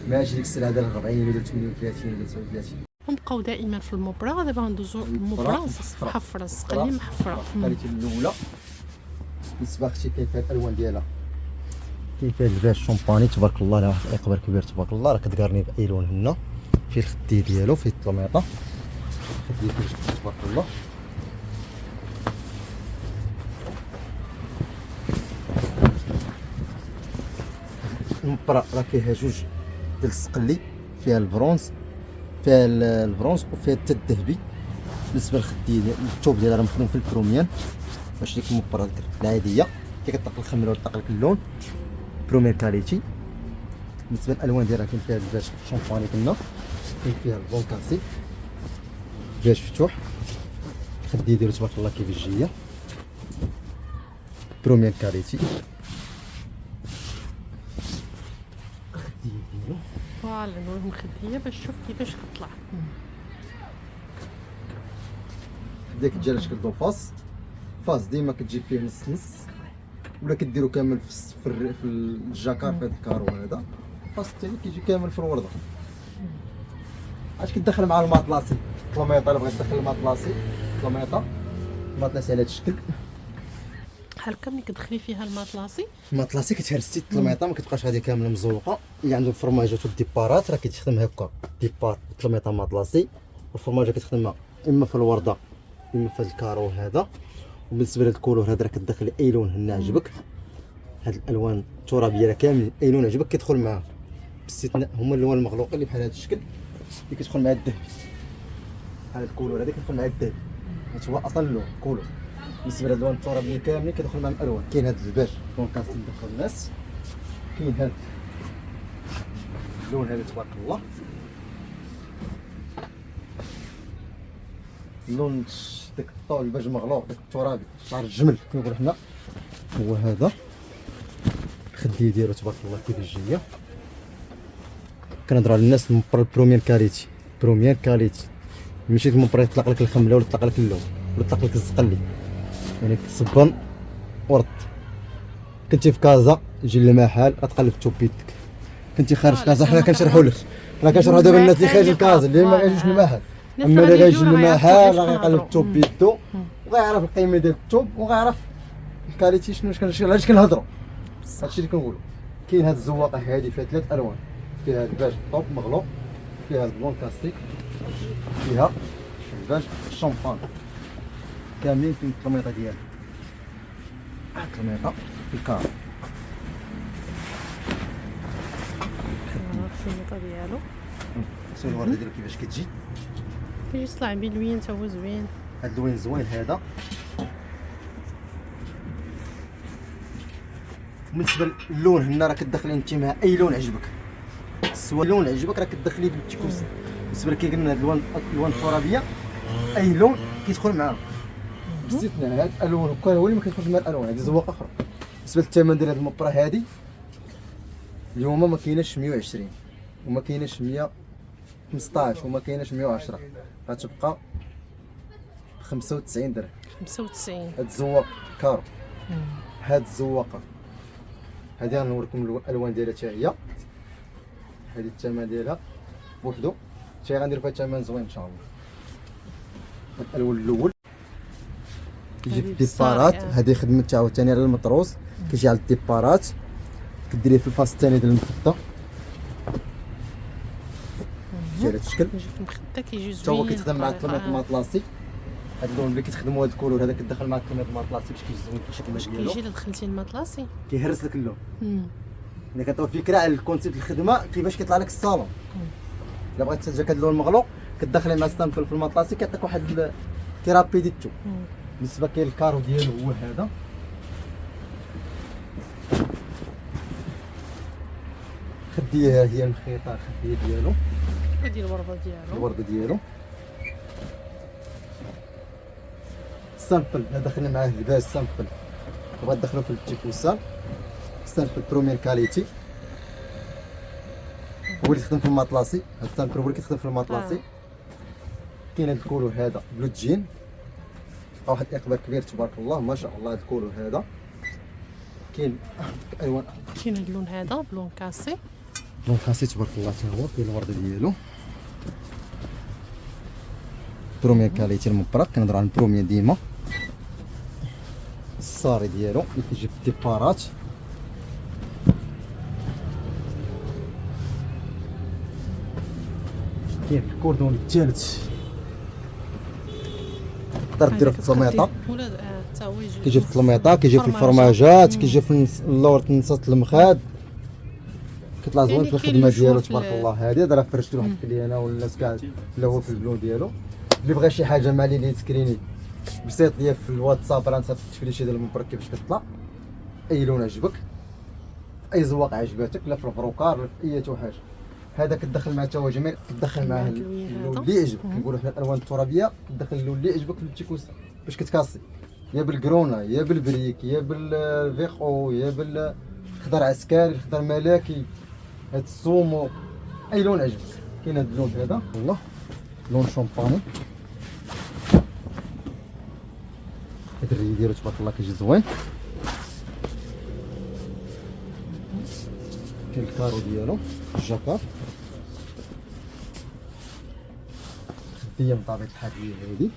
ماشي ديك السلعه ديال 40 ولا 38 ولا 39. ونبقاو دائما في المبرة. دابا غندوزو المبرة محفرة، السقلي محفرة. الكاليتي الاولى بالنسبه اختي كاين فيها الالوان ديالها، كاين فيها الباج الشومباني تبارك الله، على واحد الاقبر كبير تبارك الله، راه كتقارني باي لون هنا، فيه الخدي ديالو، فيه الطلميطه، الخدي ديالو تبارك الله. المبرة راه فيها جوج ديال السقلي، فيها البرونز، فيها البرونز وفيها حتى الذهبي. بالنسبه للخدي ديال الثوب ديالها راه مخدوم في البروميان، باش ديك المبرة العاديه كي كتطلق الخمر ولا تطلق لك اللون، بروميير كاليتي. بالنسبه للالوان ديالها كاين فيها الباج شومباني كنا، كاين فيها البون كاسي باج مفتوح، الخدي ديالو تبارك الله كيف الجيه، بروميير كاليتي. الخدي ديالو فوالا نوريهم الخديه باش تشوف كيفاش كطلع. ديك تجي على شكل دوفاس، فاس ديما كتجي فيه نص نص، ولا كديرو كامل في الجاكار في هذا الكارو هذا، فاس الثاني كيجي كامل في الورده. اش كتدخل مع الماطلاسي، الطلميطه الا بغيت تدخل الماطلاسي، الطلميطه الماطلاسي على هذا الشكل. هكا ملي كتدخلي فيها الماطلاسي، الماطلاسي كتهرسي الطلميطه، ما كتبقاش هذه كامله مزوقه. اللي عنده الفرماجات والديبارات راه كيتخدم هكا، ديبار الطلميطه ماطلاسي، والفرماجه كتخدمها اما في الورده اما في الكارو هذا. وبالنسبه لهاد الكولور هذا راه كتدخل اي لون هنا عجبك، هاد الالوان الترابيه راه كامل اي لون عجبك كيدخل معاه، باستثناء هما اللون المغلوقين اللي بحال هذا الشكل اللي كيدخل مع الذهبي. هذا الكولور هذا كيدخل مع الذهبي، حيت هو اصلا اللون كولور. بالنسبه للالوان الترابيه كاملين كيدخل مع الالوان. كاين هذا الباج لون كاسي دخل الناس، كاين هذا اللون هذا تبارك الله، اللون داك الطول الباج مغلوق، داك الترابي شعر الجمل كنقولوا حنا، هو هذا. الخدي ديالو تبارك الله كيف الجيه. كنهضر على الناس المبر البروميير كاليتي، بروميير كاليتي، ماشي المبر يطلق لك الخمله ولا يطلق لك اللون ولا يطلق لك الزقلي، يعني صبان ورد. كنتي في كازا يجي المحل غتقلب التوب بيدك، كنتي خارج كازا حنا كنشرحوا لك، راه كنشرحوا دابا الناس اللي خارج كازا اللي ما غايجوش المحل، اما اللي غايجي المحل راه غيقلب التوب بيدو، وغيعرف القيمه ديال التوب، وغيعرف الكاليتي شنو علاش كنهضروا. هادشي اللي كنقولوا. كاين هاد الزواقه هادي فيها 3 الوان، فيها الباج طوب مغلوق، فيها البلون كاستيك، فيها الباج الشامبان، كاملين في الطلميطه ديالها. الطلميطه في الكار، الطلميطه ديالو شوف الورده ديالو كيفاش كتجي، كيجي صلاعبي لوين تا هو زوين. هاد اللوين زوين هذا. بالنسبه للون هنا راه كتدخلي انت مع اي لون عجبك، سواء اللون عجبك راه كتدخلي بالتيكوس. بالنسبه لك كي قلنا هاد الالوان الترابيه اي لون كيدخل معاهم، باستثناء هاد الالوان هكا هو اللي ما كيدخلش مع الالوان، هادي زواقه اخرى. بالنسبه للثمن ديال هاد المبره هادي اليوم ما كايناش 120 وما كايناش 115 وما كايناش 110، غتبقى 95 درهم. 95 هاد الزواق كارو، هاد الزواقه هادي غنوريكم الالوان ديالها حتى هي، هادي الثمن ديالها بوحدو، حتى هي غندير فيها ثمن زوين ان شاء الله. الالوان الاول كيجي في الديبارات، هادي خدمت عاوتاني على المطروز، كيجي على الديبارات، كديريه في الفاس الثاني ديال المخده، كيجي على هاد الشكل، كيجي في المخده كيجي زوين. حتى هو كيتخدم مع الطلميط الماطلاسي. هاد اللون اللي كيتخدموا هاد الكولور هذا كتدخل مع الطلميط الماطلاسي باش كيجي زوين كيشكل ديالو، كيجي الا دخلتي الماطلاسي كيهرس لك اللون. انا كنعطيو فكره على الكونسيبت الخدمه كيفاش كيطلع لك الصالون. الا بغيت تسجل هاد اللون المغلوق كتدخلي مع السامبل في الماطلاسي كيعطيك واحد كيرابيديتو. بالنسبه كاين الكارو ديالو هو هذا، خديه هي المخيطه، الخديه ديالو هادي الورده ديالو، الورده ديالو سامبل، هذا دخلنا معاه الباس سامبل وغادخلو في البتي كوسان ستامبل بروميير كاليتي، هو اللي تخدم في الماطلاسي. هاد ستامبل هو اللي كيتخدم في الماطلاسي. كاين هاد الكولو هذا بلو جين، واحد الاقبال كبير تبارك الله ما شاء الله. هاد الكولو هذا كاين الوان، كاين هاد اللون هذا بلون كاسي، لون كاسي تبارك الله حتى هو. كاين الورده ديالو بروميير كاليتي المبرق، كنهضروا عن البروميير ديما. الصاري ديالو اللي كيجي في الديبارات، كاين الكوردون الثالث تقدر ديرو في الطميطه، ولا حتى هو يجي كيجي في الطلميطه، كيجي في الفرماجات، كيجي في اللور تنصات المخاد، كيطلع زوين في الخدمه ديالو تبارك الله. هذه راه فرشت له واحد الكليانه والناس كاع لا هو في البلون ديالو. اللي بغى شي حاجه مع لي سكريني بسيط ليا في الواتساب، راه نصيفط التفريشه ديال المبرك كيفاش كتطلع، اي لون عجبك، اي زواقه عجباتك، لا في البروكار لا في اي حاجه. هذا كتدخل مع حتى هو جميل، كتدخل معاه اللون اللي يعجبك. كنقولوا حنا الالوان الترابيه كتدخل اللون اللي يعجبك في التيكوسا باش كتكاسي، يا بالكرونا يا بالبريك يا بالفيخو يا بالخضر عسكري الخضر ملكي، هاد السومو، اي لون عجبك. كاين هاد اللون هذا والله لون شومباني، هاد الري ديالو تبارك الله كيجي زوين. كاين الكارو ديالو الجاكار، خديه من طبيعة الحال هي هادي،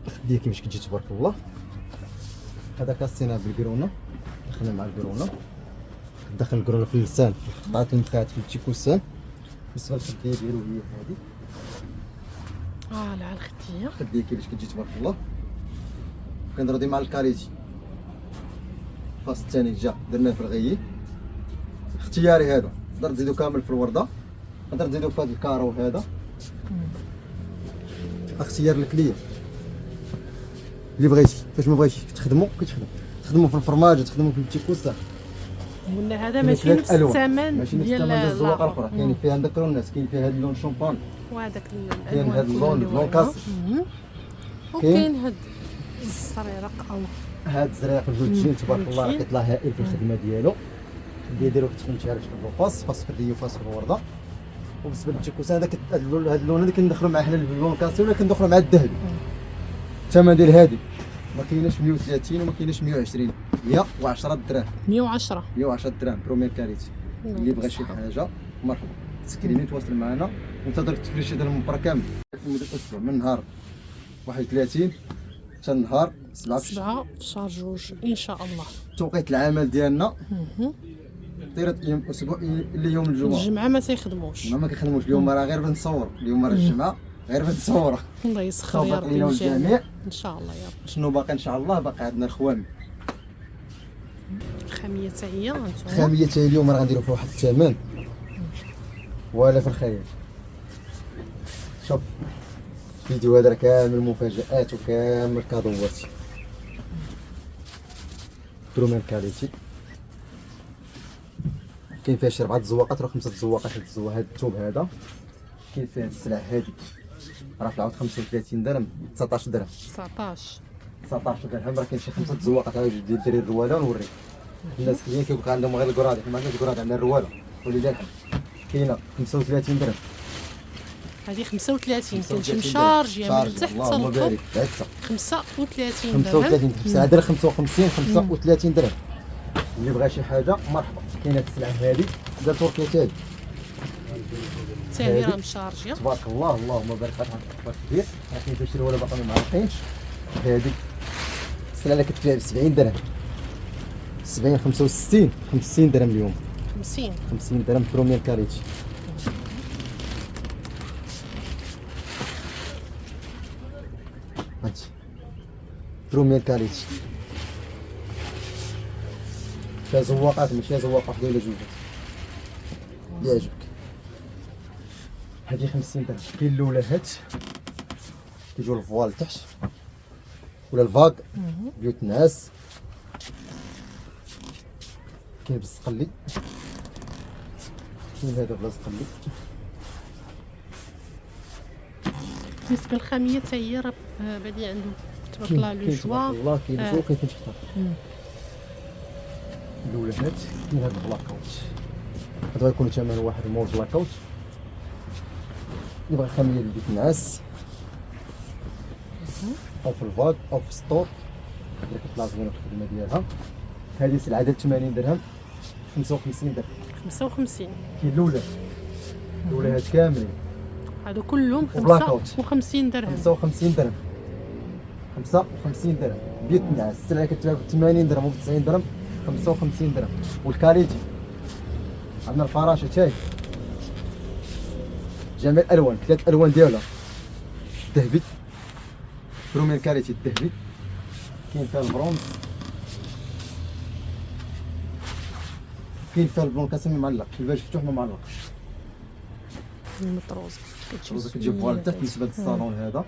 خديه كيفاش كتجي تبارك الله. هذا كاسينا بالكرونا، دخلنا مع الكرونا، كتدخل الكرونا في اللسان في قطعات المخاد في التيكوسان. بالنسبه للخديه ديالو هي هادي، لا الخديه خديه كيفاش كتجي تبارك الله. كنديرو ديما على الكاليتي. الفاس الثاني جا درناه في الغيي اختياري، هذا نقدر نزيدو كامل في الورده، نقدر نزيدو في هذا الكارو هذا، اختيار الكليه اللي بغيتي. فاش ما بغيتي تخدمو كتخدم، تخدمو في الفرماج تخدمو في التيكوسا. ولا هذا ماشي نفس الثمن ديال الزواقه الاخرى. كاين فيها عندك الناس، كاين فيها هذا اللون شومبان، وهذاك كاين هذا اللون لون كاسي، وكاين هاد الزريرق او هاد الزريق الجوجين تبارك الله راه كيطلع هائل في الخدمه ديالو. ديرو كتخدم شي على شكل فاس في الريو فاس في الورده. وبالنسبه للتيكوسا هذا هاد اللون هذا كندخلو معاه حنا اللون كاسي ولا كندخلو مع الذهبي. الثمن ديال هادي ما كايناش 130 وما كايناش 120، 110 دراهم. 110 دراهم بروميير كاليتي. اللي بغى شي حاجه مرحبا تسكريني تواصل معنا وننتظر التفريشه ديال المبرة كامل لمده اسبوع، من نهار 31 حتى نهار 7 في شهر 2 ان شاء الله. توقيت العمل ديالنا طيرة يوم اسبوع اللي يوم الجمعه ما تيخدموش، ما كيخدموش اليوم، راه غير بنصور اليوم، راه الجمعه غير بنصور. الله يسخر يا ربي الجميع ان شاء الله يا رب. شنو باقي ان شاء الله؟ باقي عندنا الخوامي، الخاميه حتى هي الخاميه حتى اليوم راه غنديروا فيها واحد الثمن ولا في الخيال. شوف الفيديو هذا كامل مفاجآت وكامل كادوات بروميير كاليتي. كاين فيها شي 4 زواقات، راه 5 زواقات. هاد الثوب هذا كاين فيه هاد السلعه هادي راه في العود 35 درهم 19 درهم 19 درهم. راه كاين شي 5 زواقات عاود دير الدراري الرواله ونوريك الناس. كاين كيبقى عندهم غير الكرادي، حنا ما عندناش الكرادي، عندنا الرواله ولله الحمد. كاينه 35 درهم، هذه 35 كنمشي مشارجيه من تحت اللهم بارك 35 درهم. 35 السلعه دايره 55 35 درهم. اللي بغى شي حاجه مرحبا. كاينه هاد السلعه هذه ديال تركيا ثاني راه مشارجيه تبارك الله. اللهم بارك فيها اكبر كبير. راه كاين فيها ولا باقي ما عارفينش. هذيك السلعه اللي كتبيع ب 70 درهم 70 65 50 درهم اليوم. 50 درهم بروميير كاليتي. هانتي بروميير كاليتي فيها زواقات، ماشي زواقه واحده ولا جوج اللي يعجبك. هذه 50 درهم. كاين الاولى هاد كيجيو الفوال تحت ولا الفاك بيوت الناس. كاين بالسقلي، كاين هذا بلا سقلي. بالنسبه للخاميه حتى هي راه بادي عنده تبارك الله لو جوا. الله كاين جو كاين فين تختار. الاولى هاد كاين هاد البلاكاوت، هاد غيكون ثمن واحد مور بلاكاوت. يبغى الخاميه اللي تنعس او في الفاك او في السطور اللي كتطلع زوينه في الخدمه ديالها. هذه سلعه ديال 80 درهم 55 درهم. 55 كاين الاولى هاد كاملين هادو كلهم وبلاكاوت. 55 درهم. 55 درهم 55 درهم بيت تنعس. السلعه كتباع ب 80 درهم و ب 90 درهم 55 درهم. والكاليتي عندنا الفراشه تاعي جميع الالوان، 3 الوان ديالها الذهبي بروميير كاليتي الذهبي، كاين فيها البرونز، كاين فيها البلون كاسمي معلق، الباج مفتوح ما معلقش. المطروز كتجيب فوال لتحت. بالنسبه للصالون هذا،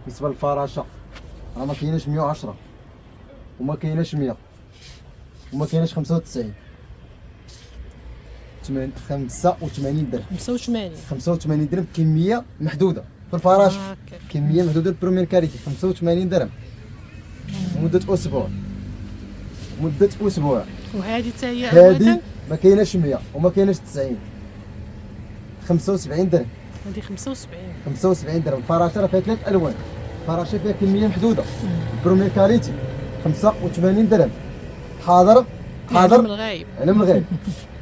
بالنسبه للفراشه راه ما كايناش 110 وما كايناش 100 وما كايناش 95. 85 درهم. 85 درهم كميه محدوده في الفراشه. كميه محدوده البروميير كاليتي 85 درهم مده اسبوع. وهذه حتى هي هذه ما كايناش 100 وما كايناش 90. 75 درهم. هذه 75 درهم. الفراشه راه فيها 3 الوان. الفراشه فيها كميه محدوده. البروميير كاليتي 85 درهم. حاضر علم الغايب.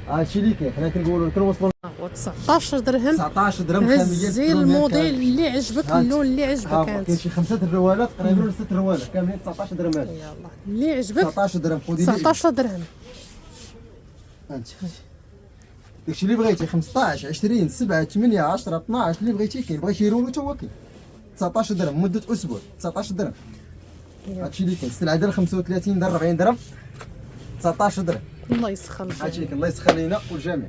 هادشي اللي كاين. حنا كنوصلوا هو 19 درهم. 19 درهم هزي الموديل اللي عجبك، اللون اللي عجبك. كاين شي 5 الروالات قريبين ل 6 روالات كاملين 19 درهم. هذا يلاه اللي عجبك 19 درهم. خذي 19 درهم. انت داكشي اللي بغيتي 15 20 7 8 10 12 اللي بغيتي كاين. بغيتي يرولو تا هو كاين. 19 درهم مده اسبوع. 19 درهم هادشي اللي كاين. السلعه ديال 35 درهم 40 درهم 19 درهم. الله يسخر الجميع. هادشي اللي كاين. الله يسخر لينا والجميع.